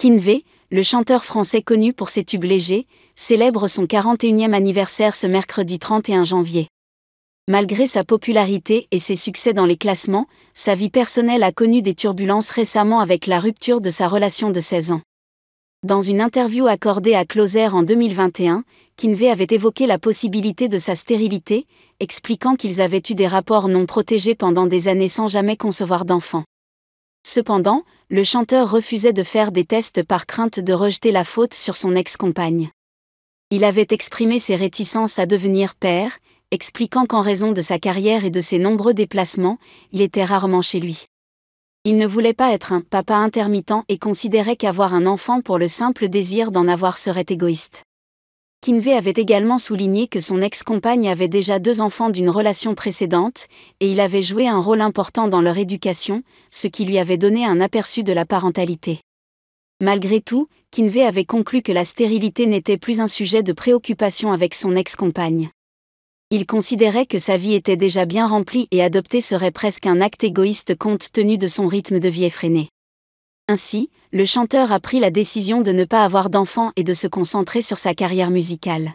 Kinvey, le chanteur français connu pour ses tubes légers, célèbre son 41e anniversaire ce mercredi 31 janvier. Malgré sa popularité et ses succès dans les classements, sa vie personnelle a connu des turbulences récemment avec la rupture de sa relation de 16 ans. Dans une interview accordée à Closer en 2021, Kinvey avait évoqué la possibilité de sa stérilité, expliquant qu'ils avaient eu des rapports non protégés pendant des années sans jamais concevoir d'enfant. Cependant, le chanteur refusait de faire des tests par crainte de rejeter la faute sur son ex-compagne. Il avait exprimé ses réticences à devenir père, expliquant qu'en raison de sa carrière et de ses nombreux déplacements, il était rarement chez lui. Il ne voulait pas être un papa intermittent et considérait qu'avoir un enfant pour le simple désir d'en avoir serait égoïste. Kinvey avait également souligné que son ex-compagne avait déjà 2 enfants d'une relation précédente, et il avait joué un rôle important dans leur éducation, ce qui lui avait donné un aperçu de la parentalité. Malgré tout, Kinvey avait conclu que la stérilité n'était plus un sujet de préoccupation avec son ex-compagne. Il considérait que sa vie était déjà bien remplie et adopter serait presque un acte égoïste compte tenu de son rythme de vie effréné. Ainsi, le chanteur a pris la décision de ne pas avoir d'enfant et de se concentrer sur sa carrière musicale.